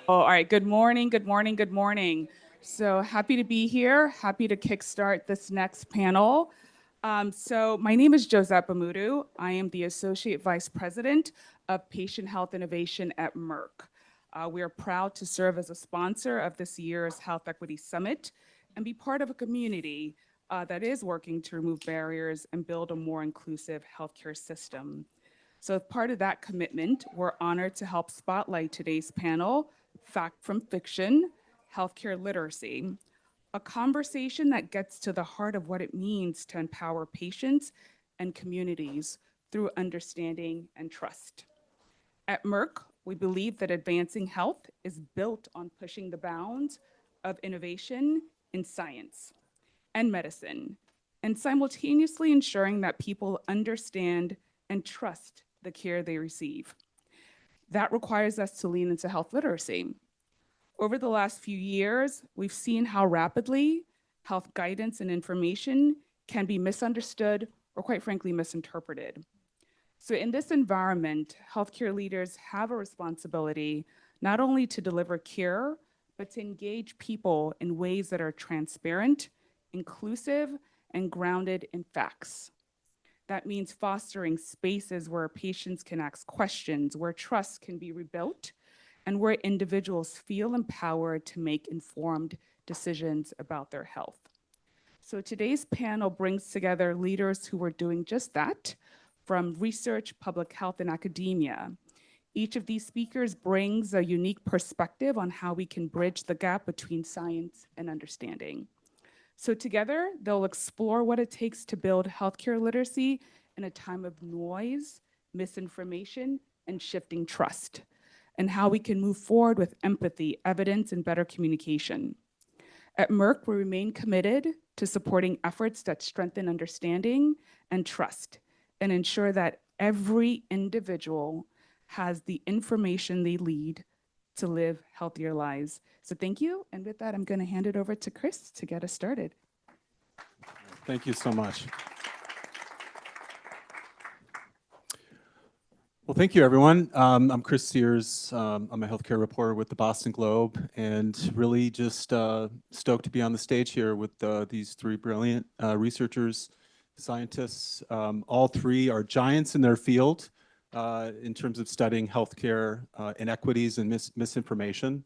All right. Good morning. Good morning. Good morning. So happy to be here. Happy to kickstart this next panel. So my name is Josette Bamudu. I am the Associate Vice President of Patient Health Innovation at Merck. We are proud to serve as a sponsor of this year's Health Equity Summit and be part of a community that is working to remove barriers and build a more inclusive healthcare system. So as part of that commitment, we're honored to help spotlight today's panel, Fact from Fiction, Healthcare Literacy, a conversation that gets to the heart of what it means to empower patients and communities through understanding and trust. At Merck, we believe that advancing health is built on pushing the bounds of innovation in science and medicine, and simultaneously ensuring that people understand and trust the care they receive. That requires us to lean into health literacy. Over the last few years, we've seen how rapidly health guidance and information can be misunderstood or, quite frankly, misinterpreted. So, in this environment, healthcare leaders have a responsibility not only to deliver care, but to engage people in ways that are transparent, inclusive, and grounded in facts. That means fostering spaces where patients can ask questions, where trust can be rebuilt, and where individuals feel empowered to make informed decisions about their health. So today's panel brings together leaders who are doing just that, from research, public health, and academia. Each of these speakers brings a unique perspective on how we can bridge the gap between science and understanding. So together, they'll explore what it takes to build healthcare literacy in a time of noise, misinformation, and shifting trust, and how we can move forward with empathy, evidence, and better communication. At Merck, we remain committed to supporting efforts that strengthen understanding and trust and ensure that every individual has the information they need to live healthier lives. So thank you. And with that, I'm going to hand it over to Chris to get us started. Thank you so much. Well, thank you, everyone. I'm Chris Sears. I'm a healthcare reporter with the Boston Globe, and really just stoked to be on the stage here with these three brilliant researchers, scientists. All three are giants in their field in terms of studying healthcare inequities and misinformation.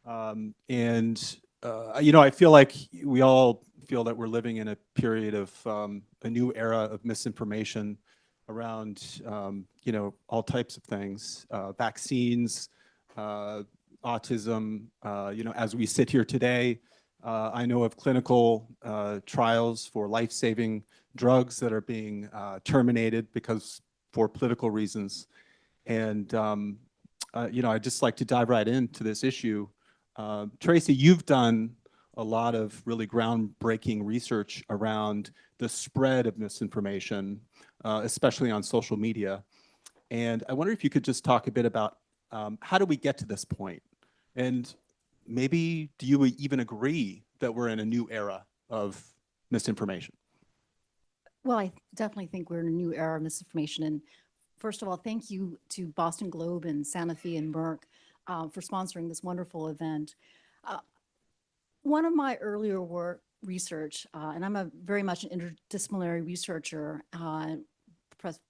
I feel like we all feel that we're living in a period of a new era of misinformation around, all types of things, vaccines, autism. As we sit here today, I know of clinical trials for life-saving drugs that are being terminated for political reasons. And, I'd just like to dive right into this issue. Traci, you've done a lot of really groundbreaking research around the spread of misinformation, especially on social media. And I wonder if you could just talk a bit about how do we get to this point? And maybe do you even agree that we're in a new era of misinformation? Well, I definitely think we're in a new era of misinformation. And first of all, thank you to Boston Globe and Sanofi and Merck for sponsoring this wonderful event. One of my earlier research, and I'm a very much an interdisciplinary researcher,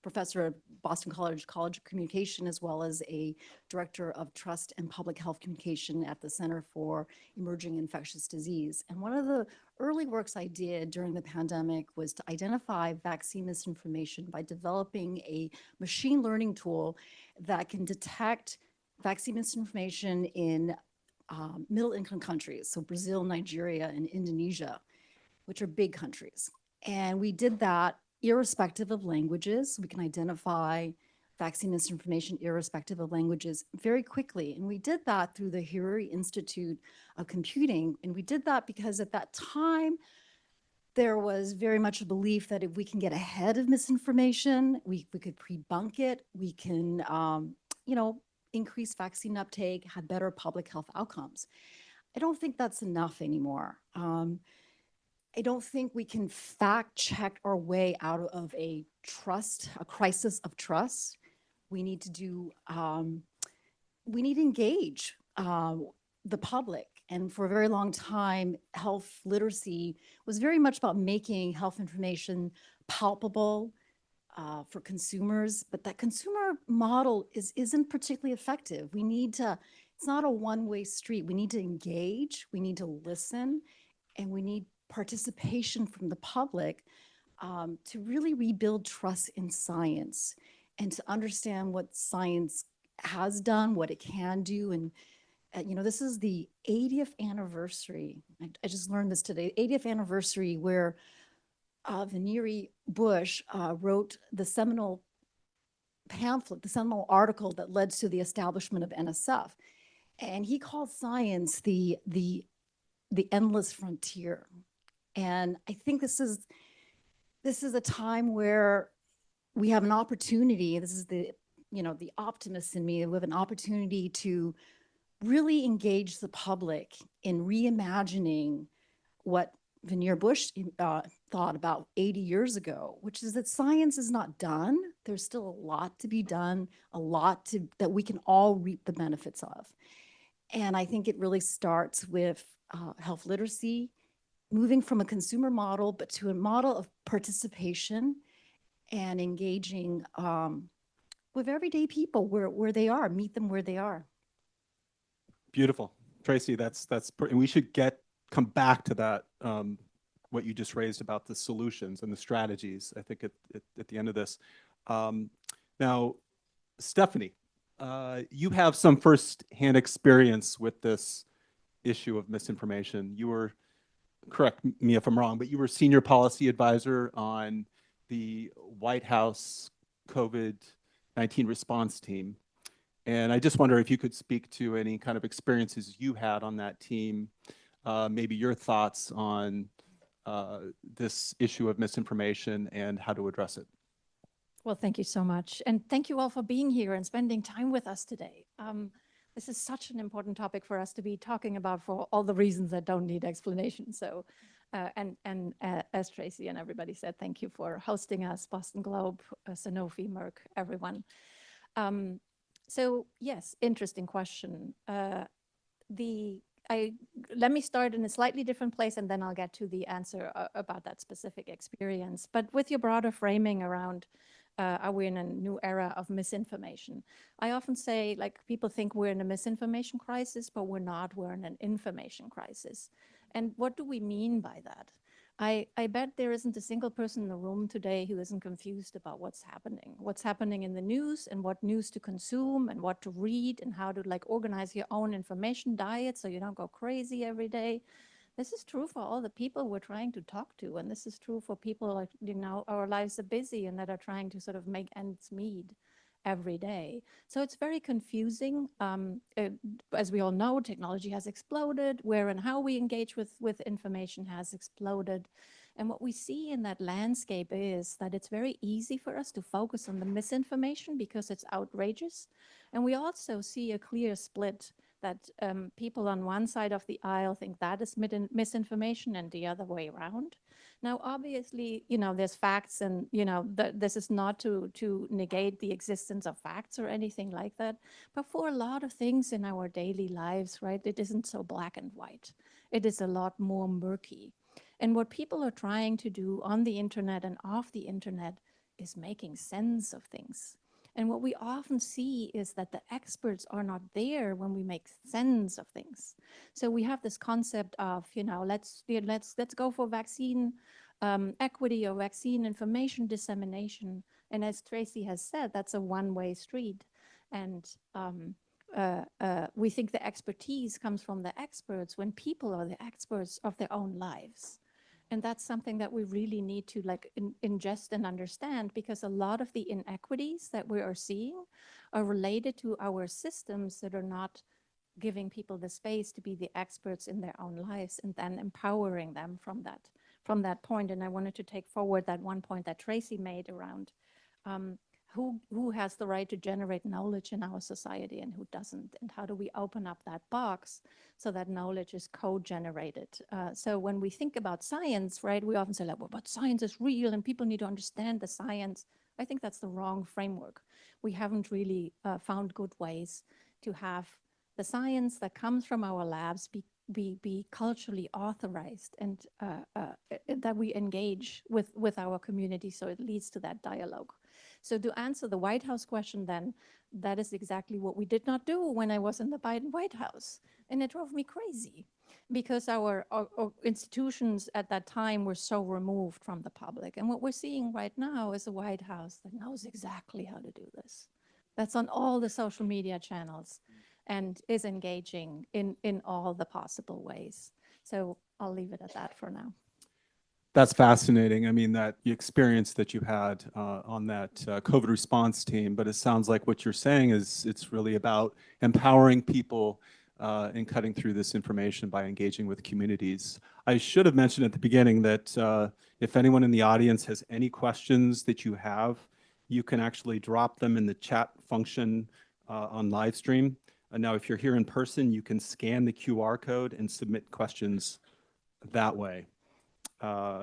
professor at Boston College of Communication, as well as a director of trust and public health communication at the Center for Emerging Infectious Disease. And one of the early works I did during the pandemic was to identify vaccine misinformation by developing a machine learning tool that can detect vaccine misinformation in middle-income countries, so Brazil, Nigeria, and Indonesia, which are big countries. And we did that irrespective of languages. We can identify vaccine misinformation irrespective of languages very quickly. And we did that through the Hariri Institute of Computing. And we did that because at that time, there was very much a belief that if we can get ahead of misinformation, we could pre-bunk it, we can, increase vaccine uptake, have better public health outcomes. I don't think that's enough anymore. I don't think we can fact check our way out of a crisis of trust. We need to engage uh, the public. And for a very long time, health literacy was very much about making health information palpable for consumers, but that consumer model isn't particularly effective. We need to, it's not a one-way street. We need to engage, we need to listen, and we need participation from the public to really rebuild trust in science and to understand what science has done, what it can do. And, this is the 80th anniversary. I just learned this today, 80th anniversary where Vannerie Bush wrote the seminal pamphlet, the seminal article that led to the establishment of NSF. And he called science the endless frontier. And I think this is a time where we have an opportunity. This is the optimist in me. We have an opportunity to really engage the public in reimagining what Vannerie Bush thought about 80 years ago, which is that science is not done. There's still a lot to be done, a lot that we can all reap the benefits of. And I think it really starts with health literacy, moving from a consumer model, but to a model of participation and engaging with everyday people where they are, meet them where they are. Beautiful. Traci, and we should come back to that, what you just raised about the solutions and the strategies, I think at the end of this. Now, Stefanie, you have some firsthand experience with this issue of misinformation. You were, correct me if I'm wrong, but you were senior policy advisor on the White House COVID-19 response team. And I just wonder if you could speak to any kind of experiences you had on that team, maybe your thoughts on this issue of misinformation and how to address it. Well, thank you so much. And thank you all for being here and spending time with us today. This is such an important topic for us to be talking about for all the reasons that don't need explanation. So, as Traci and everybody said, thank you for hosting us, Boston Globe, Sanofi, Merck, everyone. So yes, interesting question. Let me start in a slightly different place and then I'll get to the answer about that specific experience. But with your broader framing around, are we in a new era of misinformation? I often say, like, people think we're in a misinformation crisis, but we're not, we're in an information crisis. And what do we mean by that? I bet there isn't a single person in the room today who isn't confused about what's happening in the news and what news to consume and what to read and how to organize your own information diet so you don't go crazy every day. This is true for all the people we're trying to talk to. And this is true for people our lives are busy and that are trying to sort of make ends meet every day. So it's very confusing. As we all know, technology has exploded. Where and how we engage with information has exploded. And what we see in that landscape is that it's very easy for us to focus on the misinformation because it's outrageous. And we also see a clear split that people on one side of the aisle think that is misinformation and the other way around. Now, obviously, there's facts and, this is not to negate the existence of facts or anything like that. But for a lot of things in our daily lives, right, it isn't so black and white. It is a lot more murky. And what people are trying to do on the internet and off the internet is making sense of things. And what we often see is that the experts are not there when we make sense of things. So we have this concept of, let's go for vaccine equity or vaccine information dissemination. And as Traci has said, that's a one-way street. And we think the expertise comes from the experts when people are the experts of their own lives. And that's something that we really need to ingest and understand, because a lot of the inequities that we are seeing are related to our systems that are not giving people the space to be the experts in their own lives and then empowering them from that point. And I wanted to take forward that one point that Traci made around who has the right to generate knowledge in our society and who doesn't, and how do we open up that box so that knowledge is co-generated. So when we think about science, right, we often say, well, but science is real and people need to understand the science. I think that's the wrong framework. We haven't really found good ways to have the science that comes from our labs be culturally authorized, and that we engage with our community, so it leads to that dialogue. So to answer the White House question then, that is exactly what we did not do when I was in the Biden White House. And it drove me crazy because our institutions at that time were so removed from the public. And what we're seeing right now is a White House that knows exactly how to do this. That's on all the social media channels and is engaging in all the possible ways. So I'll leave it at that for now. That's fascinating. I mean, that the experience that you had on that COVID response team, but it sounds like what you're saying is it's really about empowering people in cutting through this information by engaging with communities. I should have mentioned at the beginning that if anyone in the audience has any questions that you have, you can actually drop them in the chat function on live stream. Now, if you're here in person, you can scan the QR code and submit questions that way.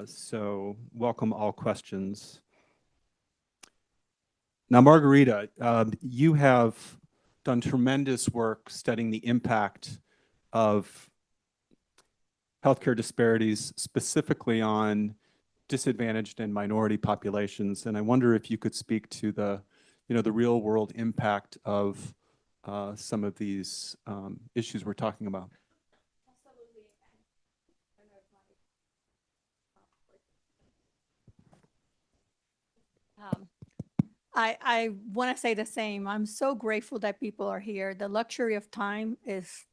So welcome all questions. Now, Margarita, you have done tremendous work studying the impact of healthcare disparities, specifically on disadvantaged and minority populations. And I wonder if you could speak to the real world impact of some of these issues we're talking about. I want to say the same. I'm so grateful that people are here. The luxury of time is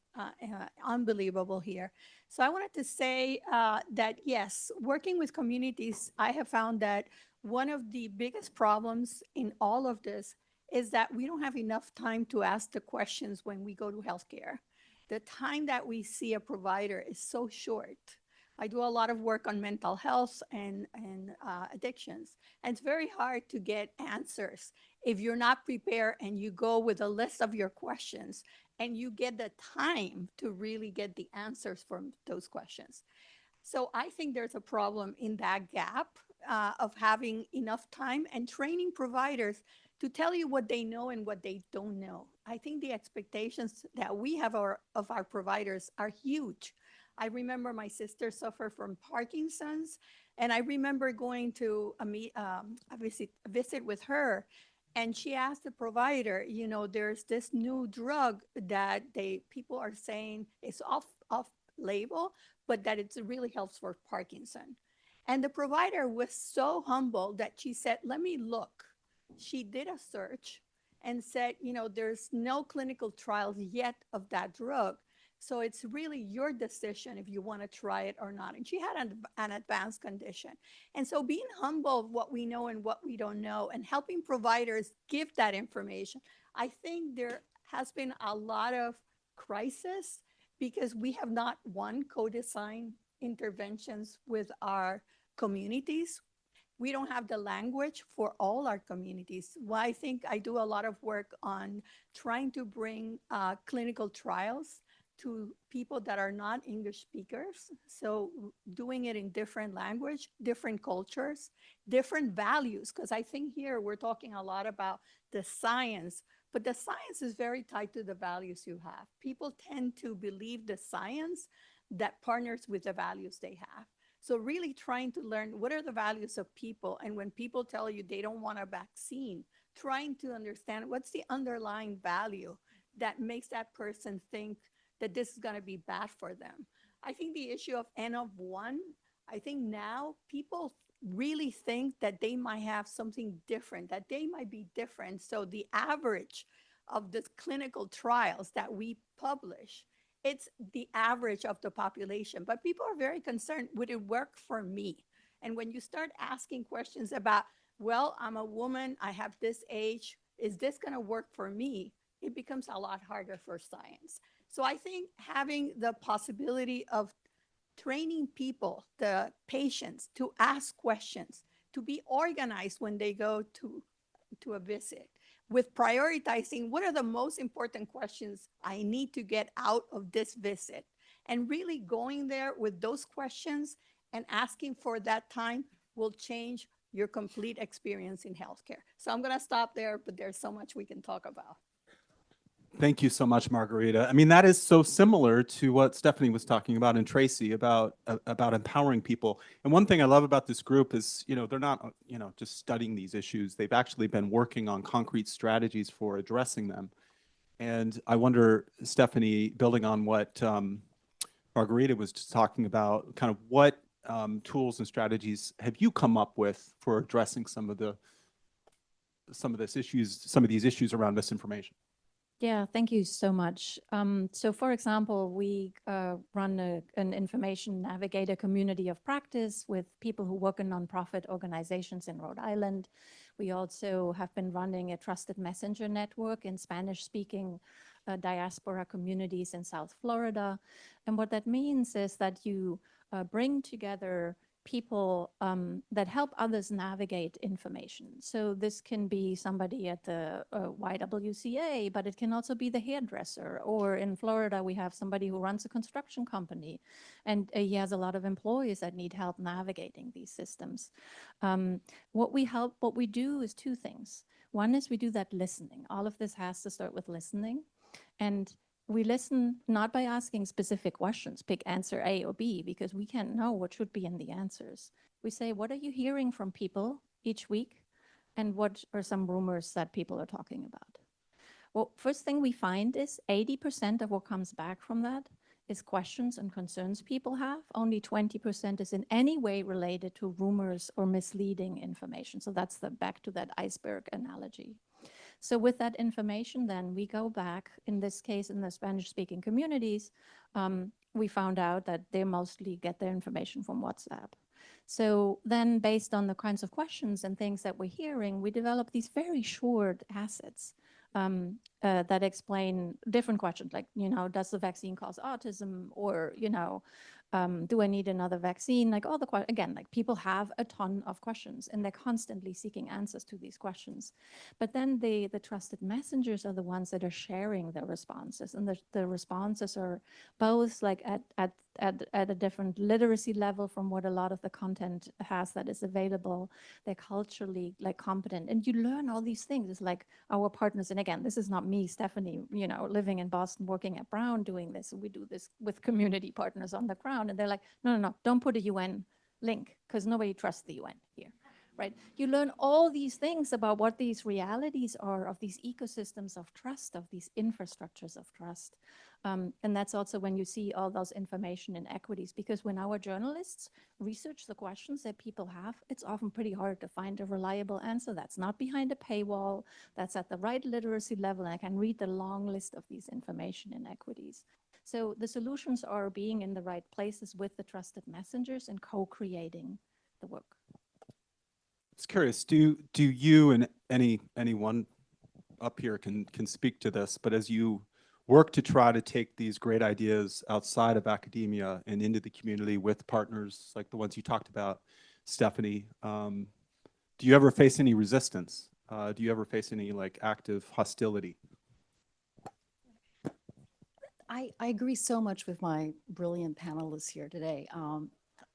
unbelievable here. So I wanted to say that, yes, working with communities, I have found that one of the biggest problems in all of this is that we don't have enough time to ask the questions when we go to healthcare. The time that we see a provider is so short. I do a lot of work on mental health and addictions. And it's very hard to get answers if you're not prepared and you go with a list of your questions and you get the time to really get the answers from those questions. So I think there's a problem in that gap of having enough time and training providers to tell you what they know and what they don't know. I think the expectations that we have of our providers are huge. I remember my sister suffered from Parkinson's, and I remember going to a visit with her, and she asked the provider, you know, there's this new drug that people are saying is off label, but that it really helps for Parkinson. And the provider was so humble that she said, let me look. She did a search and said, you know, there's no clinical trials yet of that drug. So it's really your decision if you want to try it or not. And she had an advanced condition. And so being humble of what we know and what we don't know and helping providers give that information, I think there has been a lot of crisis because we have not, one, co-designed interventions with our communities. We don't have the language for all our communities. Well, I think I do a lot of work on trying to bring clinical trials to people that are not English speakers. So doing it in different language, different cultures, different values, because I think here we're talking a lot about the science, but the science is very tied to the values you have. People tend to believe the science that partners with the values they have. So really trying to learn what are the values of people, and when people tell you they don't want a vaccine, trying to understand what's the underlying value that makes that person think that this is going to be bad for them. I think the issue of N of 1, I think now people really think that they might have something different, that they might be different. So the average of the clinical trials that we publish, it's the average of the population. But people are very concerned, would it work for me? And when you start asking questions about, well, I'm a woman, I have this age, is this going to work for me? It becomes a lot harder for science. So I think having the possibility of training people, the patients, to ask questions, to be organized when they go to a visit, with prioritizing what are the most important questions I need to get out of this visit, and really going there with those questions and asking for that time will change your complete experience in healthcare. So I'm going to stop there, but there's so much we can talk about. Thank you so much, Margarita. I mean, that is so similar to what Stefanie was talking about and Traci about empowering people. And one thing I love about this group is, they're not, just studying these issues. They've actually been working on concrete strategies for addressing them. And I wonder, Stefanie, building on what Margarita was just talking about, kind of what tools and strategies have you come up with for addressing some of these issues around misinformation? Yeah, thank you so much. So for example, we run an information navigator community of practice with people who work in nonprofit organizations in Rhode Island. We also have been running a trusted messenger network in Spanish-speaking diaspora communities in South Florida. And what that means is that you bring together people that help others navigate information. So this can be somebody at the YWCA, but it can also be the hairdresser. Or in Florida, we have somebody who runs a construction company, and he has a lot of employees that need help navigating these systems. What we do is two things. One is we do that listening. All of this has to start with listening. And we listen not by asking specific questions, pick answer A or B, because we can't know what should be in the answers. We say, what are you hearing from people each week? And what are some rumors that people are talking about? Well, first thing we find is 80% of what comes back from that is questions and concerns people have. Only 20% is in any way related to rumors or misleading information. So that's back to that iceberg analogy. So with that information, then we go back, in this case, in the Spanish-speaking communities, we found out that they mostly get their information from WhatsApp. So then based on the kinds of questions and things that we're hearing, we develop these very short assets that explain different questions, like, does the vaccine cause autism? Or, do I need another vaccine? Like all the again, like people have a ton of questions and they're constantly seeking answers to these questions. But then the trusted messengers are the ones that are sharing their responses, and the responses are both like at a different literacy level from what a lot of the content has that is available. They're culturally like competent, and you learn all these things. It's like our partners, and again, this is not me, Stefanie, living in Boston, working at Brown, doing this. We do this with community partners on the ground, and they're like, no, don't put a UN link because nobody trusts the UN here. Right? You learn all these things about what these realities are of these ecosystems of trust, of these infrastructures of trust. And that's also when you see all those information inequities, because when our journalists research the questions that people have, it's often pretty hard to find a reliable answer that's not behind a paywall, that's at the right literacy level, and I can read the long list of these information inequities. So the solutions are being in the right places with the trusted messengers and co-creating the work. I was curious, do you and anyone up here can speak to this, but as you work to try to take these great ideas outside of academia and into the community with partners like the ones you talked about, Stefanie, do you ever face any resistance? Do you ever face any like active hostility? I agree so much with my brilliant panelists here today.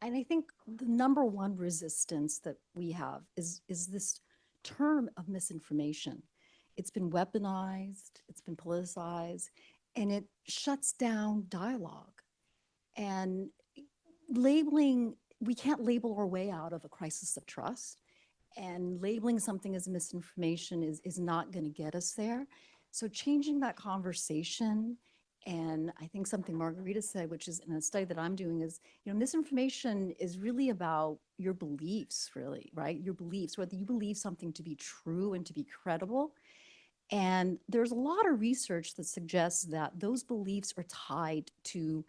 And I think the number one resistance that we have is this term of misinformation. It's been weaponized, it's been politicized, and it shuts down dialogue. And we can't label our way out of a crisis of trust. And labeling something as misinformation is not going to get us there. So changing that conversation, and I think something Margarita said, which is in a study that I'm doing, is, misinformation is really about your beliefs, really, right? Your beliefs, whether you believe something to be true and to be credible. And there's a lot of research that suggests that those beliefs are tied to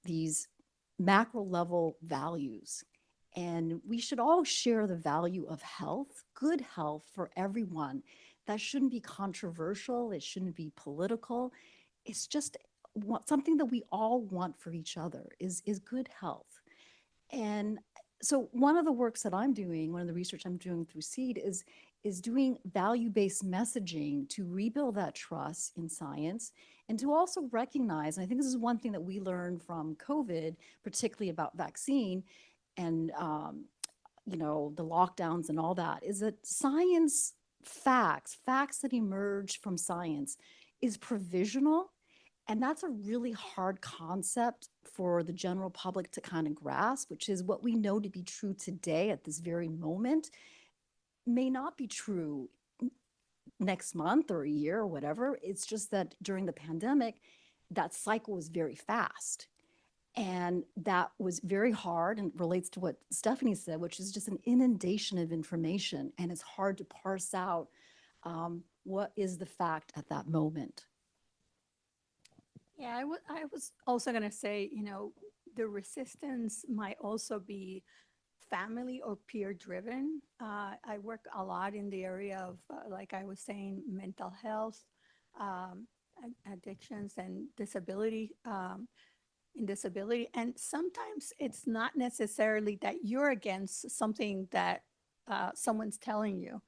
these macro level values. And we should all share the value of health, good health for everyone. That shouldn't be controversial. It shouldn't be political. It's just something that we all want for each other is good health. And so one of the works that I'm doing, one of the research I'm doing through SEED is doing value-based messaging to rebuild that trust in science and to also recognize, and I think this is one thing that we learned from COVID, particularly about vaccine and the lockdowns and all that, is that science facts that emerge from science is provisional. And that's a really hard concept for the general public to kind of grasp, which is what we know to be true today at this very moment may not be true next month or a year or whatever. It's just that during the pandemic, that cycle was very fast. And that was very hard and relates to what Stephanie said, which is just an inundation of information. And it's hard to parse out what is the fact at that moment. Yeah, I was also going to say, the resistance might also be family or peer driven. I work a lot in the area of, like I was saying, mental health, addictions, and disability. And sometimes it's not necessarily that you're against something that someone's telling you,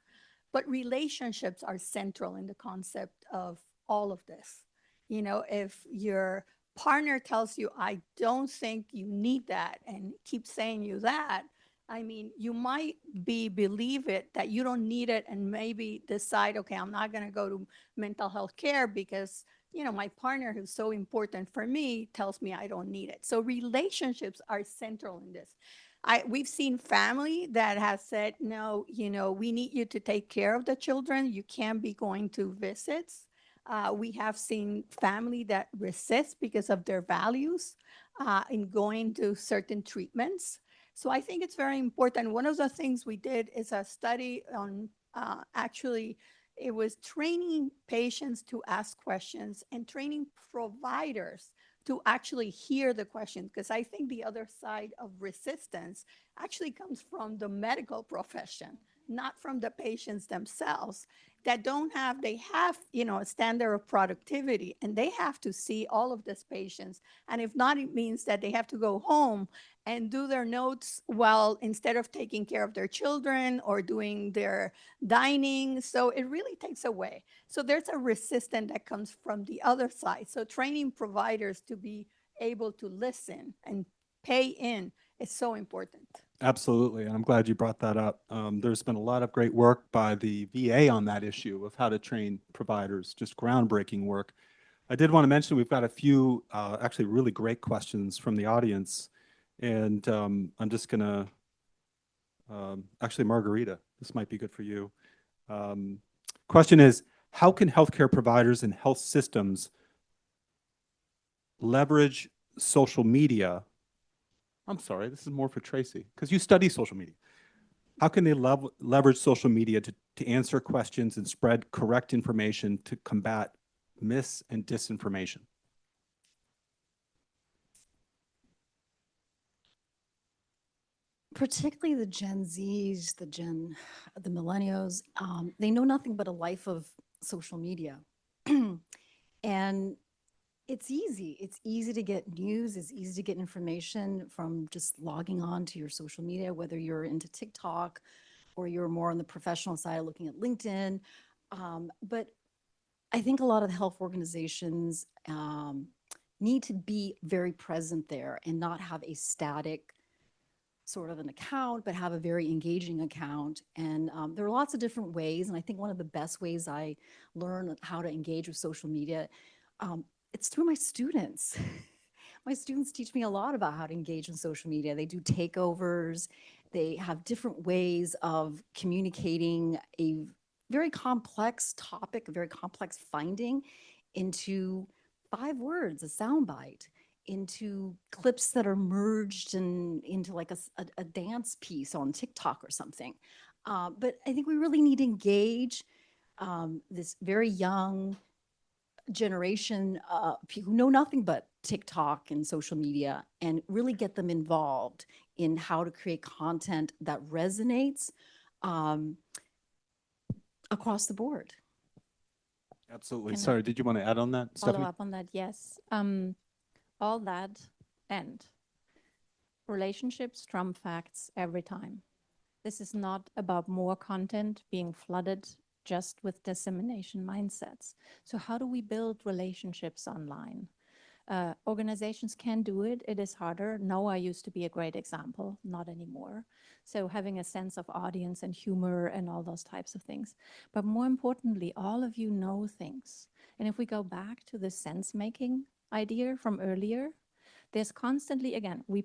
but relationships are central in the concept of all of this. If your partner tells you, I don't think you need that, and keeps saying you that, I mean, you might believe it that you don't need it, and maybe decide, okay, I'm not going to go to mental health care because my partner, who's so important for me, tells me I don't need it. So relationships are central in this. We've seen family that has said, no, we need you to take care of the children. You can't be going to visits. We have seen family that resist because of their values in going to certain treatments. So I think it's very important. One of the things we did is a study on actually, it was training patients to ask questions and training providers to actually hear the questions. Because I think the other side of resistance actually comes from the medical profession, not from the patients themselves that they have, a standard of productivity, and they have to see all of these patients. And if not, it means that they have to go home and do their notes while instead of taking care of their children or doing their dining. So it really takes away. So there's a resistance that comes from the other side. So training providers to be able to listen and pay in is so important. Absolutely, and I'm glad you brought that up. There's been a lot of great work by the VA on that issue of how to train providers, just groundbreaking work. I did want to mention we've got a few actually really great questions from the audience, and I'm just going to, actually, Margarita, this might be good for you. Question is, how can healthcare providers and health systems leverage social media? I'm sorry, this is more for Traci, because you study social media. How can they leverage social media to answer questions and spread correct information to combat mis and disinformation? Particularly the Gen Zs, the millennials, they know nothing but a life of social media. And it's easy. It's easy to get news. It's easy to get information from just logging on to your social media, whether you're into TikTok or you're more on the professional side looking at LinkedIn. But I think a lot of the health organizations need to be very present there and not have a static sort of an account, but have a very engaging account. And there are lots of different ways. And I think one of the best ways I learn how to engage with social media, it's through my students. My students teach me a lot about how to engage in social media. They do takeovers. They have different ways of communicating a very complex topic, a very complex finding into 5 words, a soundbite, into clips that are merged into like a dance piece on TikTok or something. But I think we really need to engage this very young generation who know nothing but TikTok and social media, and really get them involved in how to create content that resonates across the board. Absolutely. Can I Sorry, did you want to add on that, follow Stephanie? up on that? Yes. All that and relationships trump facts every time. This is not about more content being flooded just with dissemination mindsets. So how do we build relationships online? Organizations can do it. It is harder. NOAA used to be a great example, not anymore. So having a sense of audience and humor and all those types of things. But more importantly, all of you know things. And if we go back to the sense-making idea from earlier, there's constantly, again, we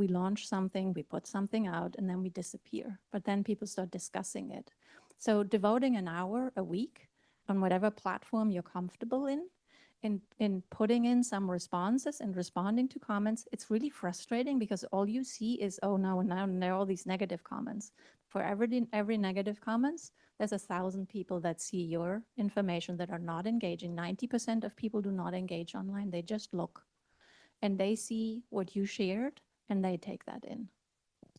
launch something, we put something out, and then we disappear. But then people start discussing it. So devoting an hour a week on whatever platform you're comfortable in putting in some responses and responding to comments, it's really frustrating because all you see is, oh, now there are all these negative comments. For every negative comments, there's 1,000 people that see your information that are not engaging. 90% of people do not engage online. They just look and they see what you shared and they take that in.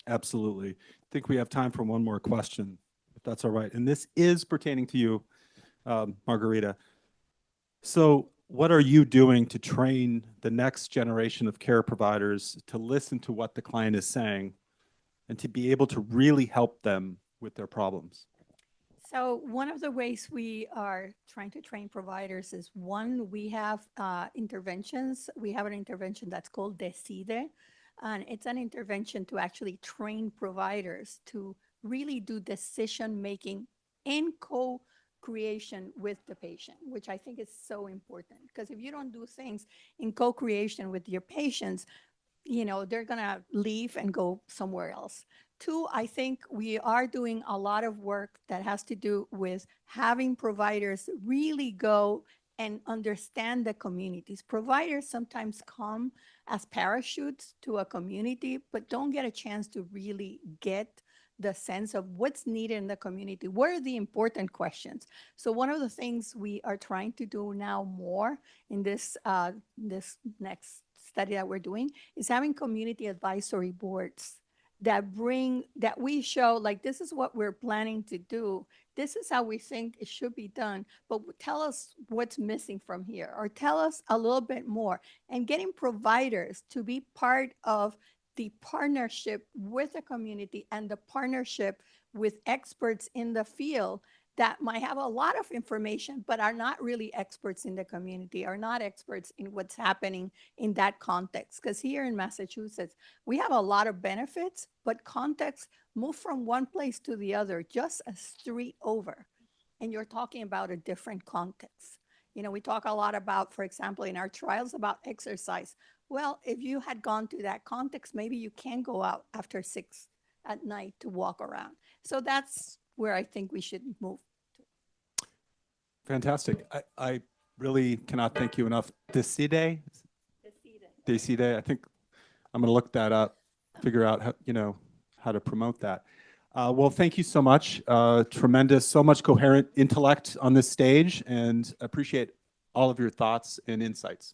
Absolutely. I think we have time for one more question, if that's all right. And this is pertaining to you, Margarita. So what are you doing to train the next generation of care providers to listen to what the client is saying and to be able to really help them with their problems? So one of the ways we are trying to train providers is, one, we have interventions. We have an intervention that's called Decide, and it's an intervention to actually train providers to really do decision-making in co-creation with the patient, which I think is so important. Because if you don't do things in co-creation with your patients, you know, they're gonna leave and go somewhere else. Two, I think we are doing a lot of work that has to do with having providers really go and understand the communities. Providers sometimes come as parachutes to a community, but don't get a chance to really get the sense of what's needed in the community. What are the important questions? So one of the things we are trying to do now more in this next study that we're doing is having community advisory boards that we show, like, this is what we're planning to do. This is how we think it should be done, but tell us what's missing from here, or tell us a little bit more. And getting providers to be part of the partnership with the community and the partnership with experts in the field that might have a lot of information, but are not really experts in the community, are not experts in what's happening in that context. Because here in Massachusetts, we have a lot of benefits, but context move from one place to the other, just a street over. And you're talking about a different context. You know, we talk a lot about, for example, in our trials about exercise. Well, if you had gone to that context, maybe you can go out after 6 at night to walk around. So that's where I think we should move. Fantastic. I really cannot thank you enough. Decide? Decide. I think I'm going to look that up, figure out how, how to promote that. Well, thank you so much. Tremendous, so much coherent intellect on this stage, and appreciate all of your thoughts and insights.